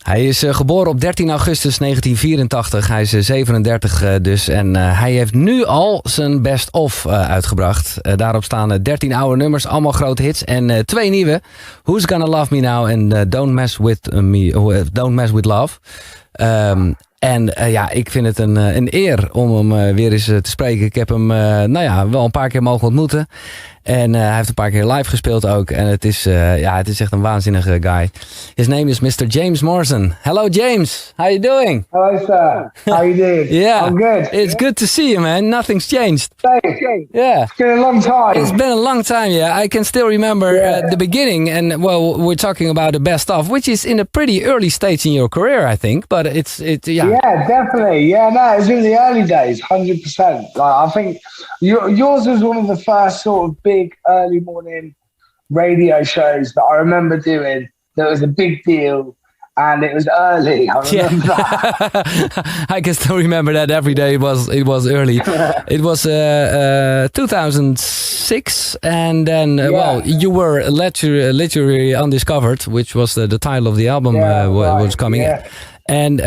Hij is geboren op 13 augustus 1984. Hij is 37 dus. En hij heeft nu al zijn best-of uitgebracht. Daarop staan 13 oude nummers, allemaal grote hits. En 2 nieuwe. Who's Gonna Love Me Now en Don't Mess With Love. En ik vind het een eer om hem weer eens te spreken. Ik heb hem wel een paar keer mogen ontmoeten. En hij heeft een paar keer live gespeeld ook. En het is echt een waanzinnige guy. His name is Mr. James Morrison. Hello James, how you doing? Hello sir, how you doing? Yeah, I'm good. It's good to see you, man. Nothing's changed. Thanks. Yeah. It's been a long time. It's been a long time, yeah. I can still remember the beginning. And, well, we're talking about the best of, which is in a pretty early stage in your career, I think. But Yeah, definitely. Yeah, no, it was in the early days, 100%. Like, I think yours was one of the first sort of big early morning radio shows that I remember doing. That was a big deal. And it was early. I remember that. I can still remember that every day. It was early. It was 2006, and then you were literally undiscovered, which was the title of the album was coming. Yeah. And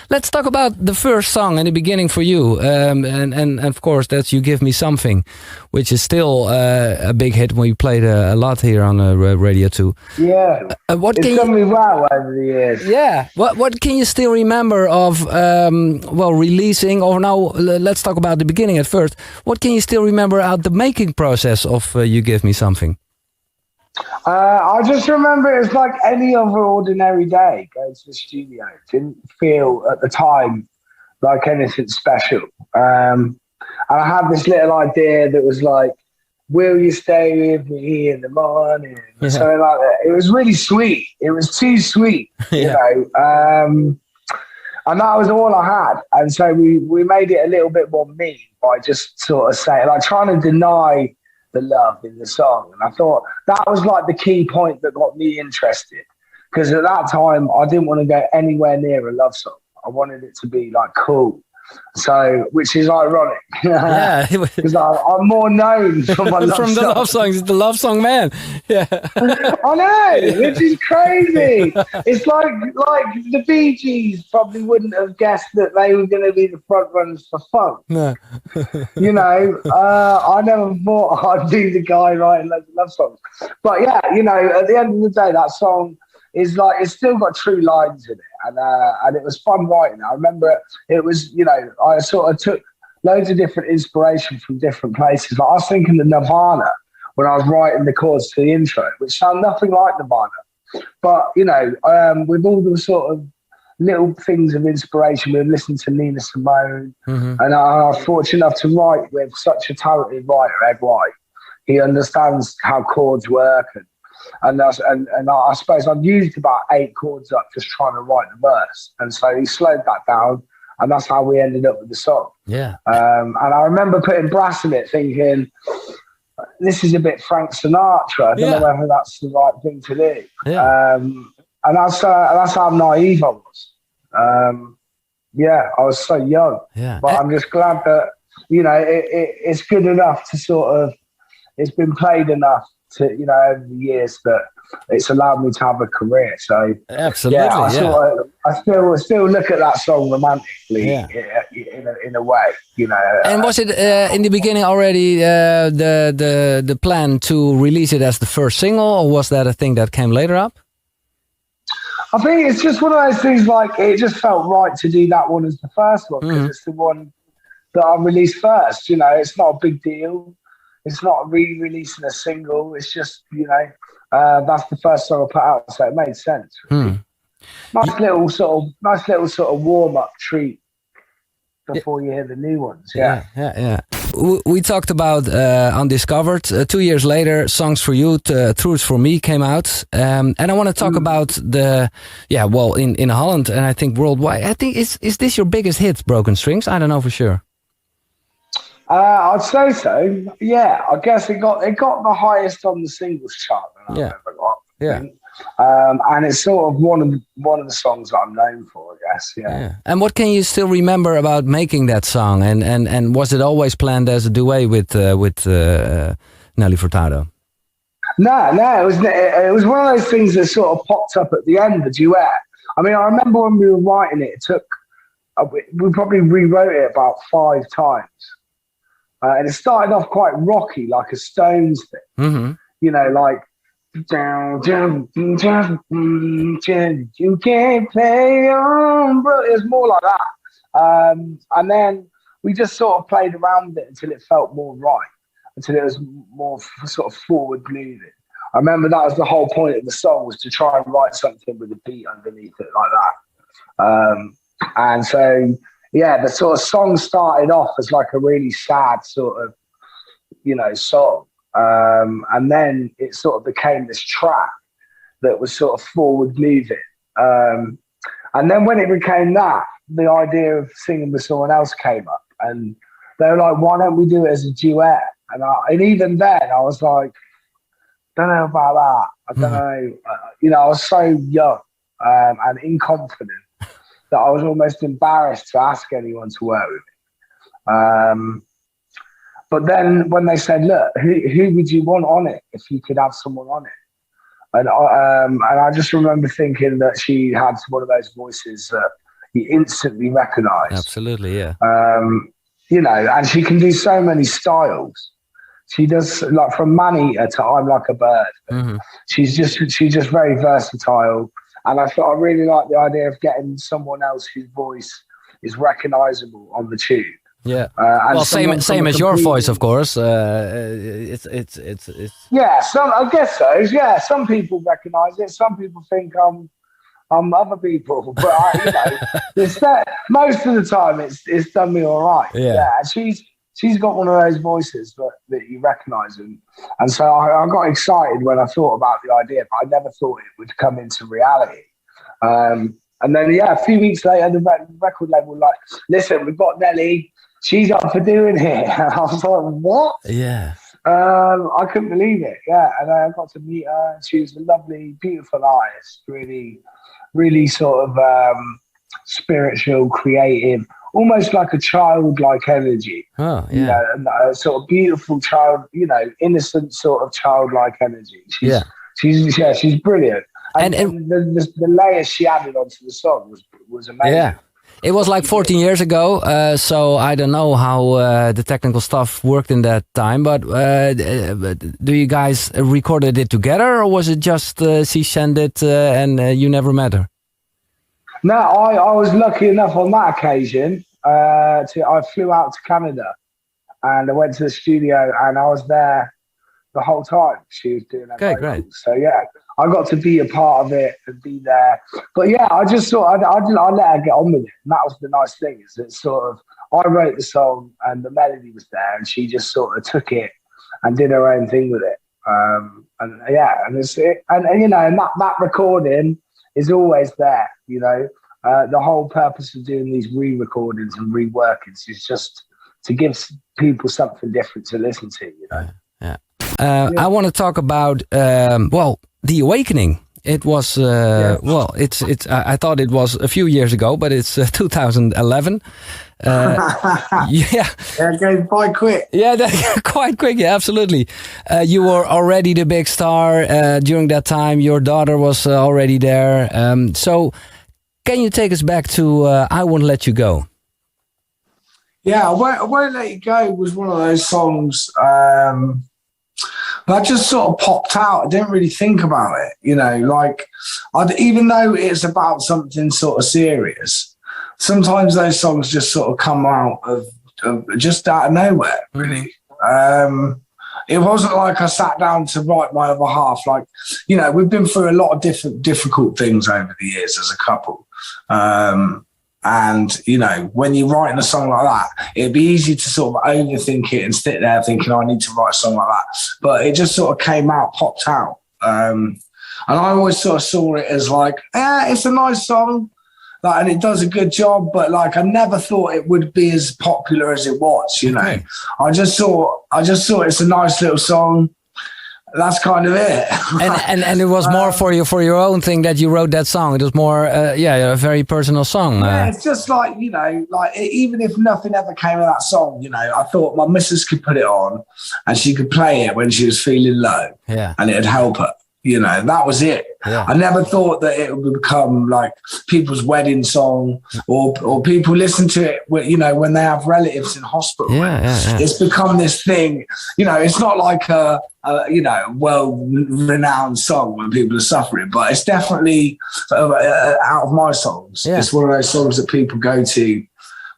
let's talk about the first song in the beginning for you, and of course that's "You Give Me Something," which is still a big hit. We played a lot here on Radio 2. Yeah, it's done me well over the years. Yeah, what can you still remember of releasing? Or now let's talk about the beginning at first. What can you still remember about the making process of "You Give Me Something"? I just remember it was like any other ordinary day going to the studio. It didn't feel at the time like anything special. And I had this little idea that was like, will you stay with me in the morning? Yeah. Something like that. It was really sweet. It was too sweet, you know. And that was all I had. And so we made it a little bit more mean by just sort of saying, like trying to deny the love in the song. And I thought that was like the key point that got me interested, because at that time I didn't want to go anywhere near a love song. I wanted it to be like cool, so which is ironic. Yeah, because I'm more known for my love from the songs. love songs. The love song man. Yeah, I know, which is crazy. It's like the Bee Gees probably wouldn't have guessed that they were going to be the front runners for funk. No. You know, I never thought I'd be the guy writing loads of love songs. But yeah, you know, at the end of the day, that song is like, it's still got true lines in it, and it was fun writing. I remember it was, you know, I sort of took loads of different inspiration from different places. Like I was thinking of Nirvana when I was writing the chords to the intro, which sound nothing like Nirvana. But, you know, with all the sort of little things of inspiration, we were listening to Nina Simone, and I was fortunate enough to write with such a talented writer, Ed White. He understands how chords work, and I suppose I've used about 8 chords up just trying to write the verse, and so he slowed that down, and that's how we ended up with the song. Yeah. And I remember putting brass in it, thinking, this is a bit Frank Sinatra. I don't know whether that's the right thing to do. Yeah. And that's how naive I was. I was so young. Yeah. But I'm just glad that, you know, it's good enough to sort of, it's been played enough to, you know, over the years that it's allowed me to have a career. So absolutely, I still look at that song romantically in a way, you know. And was it in the beginning already the plan to release it as the first single, or was that a thing that came later up? I think it's just one of those things, like it just felt right to do that one as the first one, because it's the one that I released first. You know, it's not a big deal. It's not re-releasing a single. It's just, you know, that's the first song I put out, so it made sense. Really. Nice little sort of warm-up treat before you hear the new ones. Yeah. We talked about Undiscovered. 2 years later, Songs for You, Truths for Me came out. And I want to talk about in Holland and I think worldwide. I think, is this your biggest hit, Broken Strings? I don't know for sure. I'd say so. Yeah, I guess it got the highest on the singles chart that I've ever got. Yeah. And it's sort of one of the songs that I'm known for, I guess. Yeah. And what can you still remember about making that song? And was it always planned as a duet with Nelly Furtado? No. It was one of those things that sort of popped up at the end, the duet. I mean, I remember when we were writing it, it took, we probably rewrote it about 5 times. And it started off quite rocky, like a Stones thing. Mm-hmm. You know, like, you can't play on, bro. It was more like that. And then we just sort of played around with it until it felt more right, until it was more sort of forward moving. I remember that was the whole point of the song, was to try and write something with a beat underneath it like that. And so, yeah, the sort of song started off as like a really sad sort of, you know, song. And then it sort of became this track that was sort of forward moving. And then when it became that, the idea of singing with someone else came up, and they were like, why don't we do it as a duet? And even then I was like, don't know about that. I don't know. You know, I was so young and inconfident that I was almost embarrassed to ask anyone to work with me. But then when they said, look, who would you want on it if you could have someone on it? And I just remember thinking that she had one of those voices that you instantly recognise. Absolutely, yeah. You know, and she can do so many styles. She does, like, from Man-Eater to I'm Like a Bird. Mm-hmm. She's just very versatile. And I really like the idea of getting someone else whose voice is recognisable on the tune. Yeah. Well, same as your voice, of course. It's. Yeah, I guess so. Yeah, some people recognise it. Some people think I'm other people, but you know, most of the time it's done me all right. Yeah, and she's got one of those voices that you recognise, and so I got excited when I thought about the idea, but I never thought it would come into reality. And then, yeah, a few weeks later, the record label were like, listen, we've got Nelly, she's up for doing it. And I was like, what? Yeah. I couldn't believe it. Yeah, and I got to meet her, and she was a lovely, beautiful artist, really, really sort of spiritual, creative, almost like a childlike energy. Oh, yeah. You know, and a sort of beautiful child, you know, innocent sort of childlike energy. She's brilliant. And the layers she added onto the song was amazing. Yeah. It was like 14 years ago, so I don't know how the technical stuff worked in that time, but do you guys recorded it together, or was it just she sent it and you never met her? No, I was lucky enough on that occasion. I flew out to Canada and I went to the studio, and I was there the whole time she was doing that. Okay, great. So yeah, I got to be a part of it and be there. But yeah, I just thought I'd let her get on with it. And that was the nice thing, is that sort of I wrote the song and the melody was there, and she just sort of took it and did her own thing with it. And yeah, and you know, and that recording is always there. You know, the whole purpose of doing these re-recordings and reworkings is just to give people something different to listen to. You know. Yeah. I want to talk about The Awakening. It was I thought it was a few years ago, but it's 2011. Yeah, it goes quite quick. Yeah, quite quick. Yeah, absolutely. You were already the big star during that time. Your daughter was already there. So, can you take us back to "I Won't Let You Go"? Yeah, I Won't Let You Go was one of those songs. That just sort of popped out. I didn't really think about it, you know, like even though it's about something sort of serious, sometimes those songs just sort of come out of just out of nowhere, really. It wasn't like I sat down to write my other half. Like, you know, we've been through a lot of difficult things over the years as a couple. And, you know, when you're writing a song like that, it'd be easy to sort of overthink it and sit there thinking, I need to write a song like that. But it just sort of came out, popped out. And I always sort of saw it as like, it's a nice song. Like, and it does a good job, but like, I never thought it would be as popular as it was, you know. Okay. I just thought it's a nice little song. That's kind of it. and it was more for your own thing that you wrote that song. It was more, a very personal song. Yeah, it's just like, you know, like even if nothing ever came of that song, you know, I thought my missus could put it on and she could play it when she was feeling low. Yeah, and it'd help her, You know, that was it. Yeah. I never thought that it would become like people's wedding song or people listen to it, you know, when they have relatives in hospital. Yeah. It's become this thing, you know, it's not like a you know, well-renowned song when people are suffering, but it's definitely out of my songs. Yeah. It's one of those songs that people go to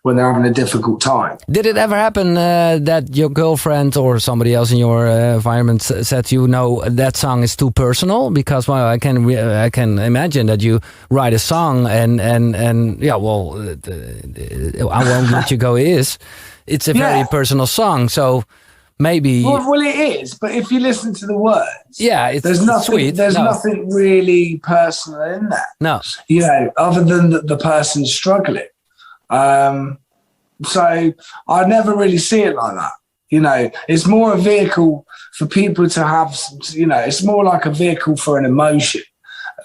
when they're having a difficult time. Did it ever happen that your girlfriend or somebody else in your environment said, you know, that song is too personal? Because, well, I can imagine that you write a song and yeah, well, I Won't Let You Go it's a very personal song, so maybe... Well, it is, but if you listen to the words, there's nothing sweet. There's nothing really personal in that. No. You know, other than the person struggling. So I never really see it like that. You know, it's more a vehicle for people to have, you know, it's more like a vehicle for an emotion,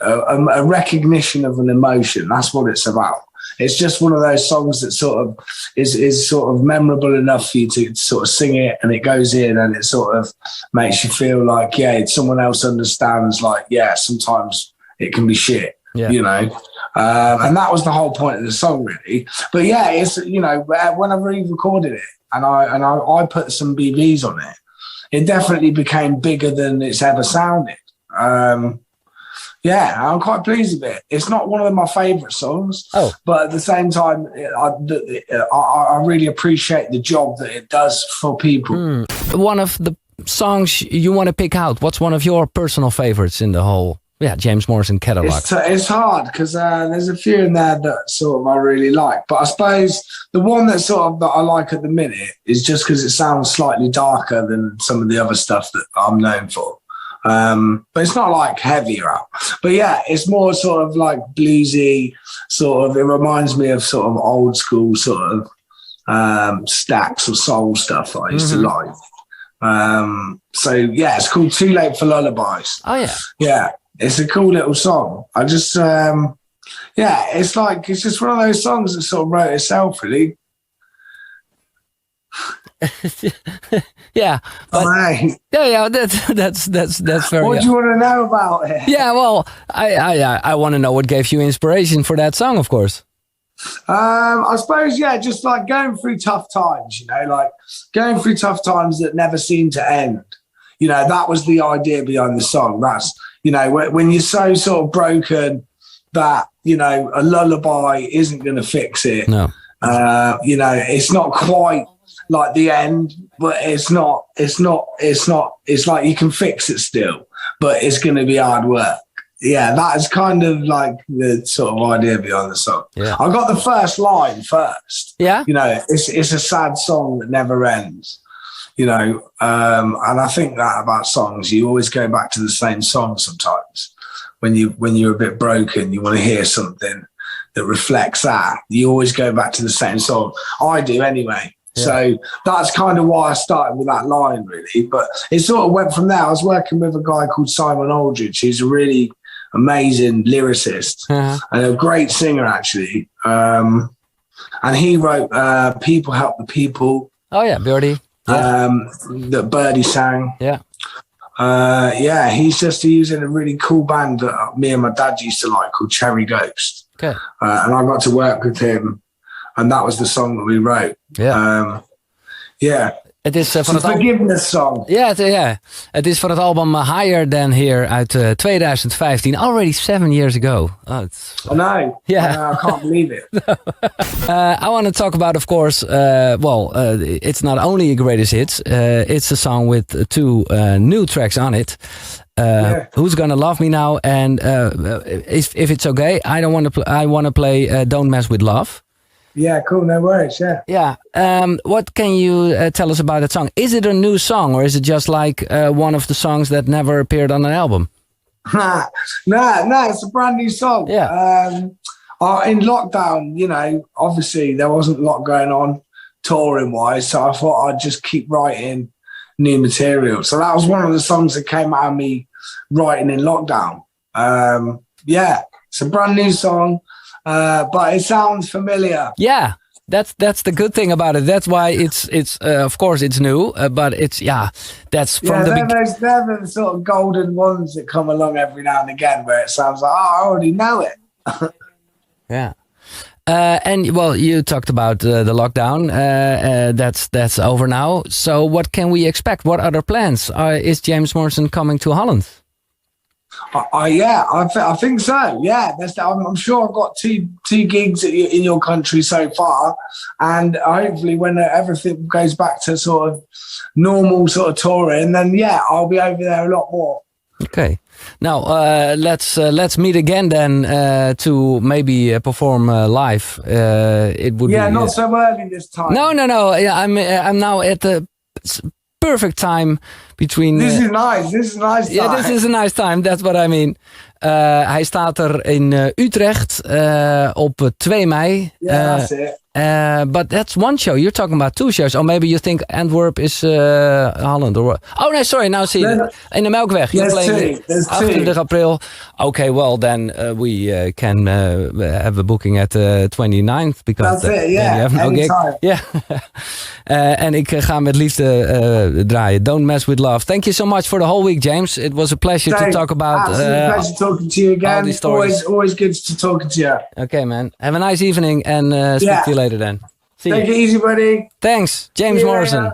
a recognition of an emotion. That's what it's about. It's just one of those songs that sort of is sort of memorable enough for you to sort of sing it, and it goes in and it sort of makes you feel like, yeah, someone else understands, like, yeah, sometimes it can be shit, you know. And that was the whole point of the song, really. But yeah, it's, you know, whenever he recorded it and I put some BBs on it, it definitely became bigger than it's ever sounded. Yeah, I'm quite pleased with it. It's not one of my favourite songs, but at the same time, I really appreciate the job that it does for people. One of the songs you want to pick out, what's one of your personal favourites in the whole James Morrison catalog? It's hard because there's a few in there that sort of I really like, but I suppose the one that I like at the minute is just because it sounds slightly darker than some of the other stuff that I'm known for. But it's not like heavier up. But yeah, it's more sort of like bluesy, sort of. It reminds me of sort of old school sort of Stax or soul stuff that I used to like. So yeah, it's called Too Late for Lullabies. Oh yeah. Yeah. It's a cool little song. I just, it's just one of those songs that sort of wrote itself, really. Yeah, but that's very. What do you want to know about it? Yeah, well, I want to know what gave you inspiration for that song, of course. I suppose, just like going through tough times, you know, like going through tough times that never seem to end. You know, that was the idea behind the song. That's, you know, when you're so sort of broken that, you know, a lullaby isn't going to fix it. No. You know, it's not quite like the end, but it's like you can fix it still, but it's going to be hard work. Yeah, that is kind of like the sort of idea behind the song. Yeah. I got the first line first. Yeah. You know, it's a sad song that never ends. You know, and I think that about songs, you always go back to the same song sometimes. When you're a bit broken, you want to hear something that reflects that. You always go back to the same song. I do anyway. Yeah. So that's kind of why I started with that line, really. But it sort of went from there. I was working with a guy called Simon Aldridge, who's a really amazing lyricist and a great singer, actually. And he wrote People Help the People. Oh, yeah, Birdie. Yeah. That Birdie sang. Yeah. He's in a really cool band that me and my dad used to like called Cherry Ghost. Okay. And I got to work with him, and that was the song that we wrote. Yeah. Het is van het Forgiveness song. Ja, het is van het album Higher Than Here uit 2015. Already 7 years ago. Oh, I know. Yeah. I can't believe it. I want to talk about, of course, it's not only a greatest hits. It's a song with 2 new tracks on it. Who's Gonna Love Me Now? And if it's okay, I want to play Don't Mess With Love. Yeah, cool. No worries. Yeah. What can you tell us about that song? Is it a new song, or is it just like one of the songs that never appeared on an album? No, it's a brand new song. Yeah. In lockdown, you know, obviously there wasn't a lot going on touring wise, so I thought I'd just keep writing new material. So that was one of the songs that came out of me writing in lockdown. It's a brand new song. But it sounds familiar. Yeah. That's the good thing about it. That's why it's of course it's new, but it's that's from the beginning. They're the sort of golden ones that come along every now and again, where it sounds like, oh, I already know it. Yeah. And well, you talked about the lockdown. That's over now. So what can we expect? What other plans? Is James Morrison coming to Holland? I think so. Yeah, I'm sure I've got two gigs in your country so far, and hopefully when everything goes back to sort of normal sort of touring, then I'll be over there a lot more. Okay. Now let's meet again then to maybe perform live. It would be, not so early this time. No. Yeah, I'm now at the perfect time between. This is nice. This is a nice time. Yeah, this is a nice time. That's what I mean. Hij staat er in Utrecht op 2 mei. Yeah, that's it. But that's one show. You're talking about 2 shows. Or maybe you think Antwerp is Holland. Or oh no, sorry. Now see in de Melkweg. You're playing 28 April. Okay, well then we can have a booking at the 29th because that's it. Yeah, you have no gig. Yeah. En ik ga met liefde draaien. Don't mess with love. Thank you so much for the whole week, James. It was a pleasure to talk about. Pleasure talking to you again. Always good to talking to you. Okay, man. Have a nice evening and speak to you later then. See Take it easy, buddy. Thanks, James Morrison.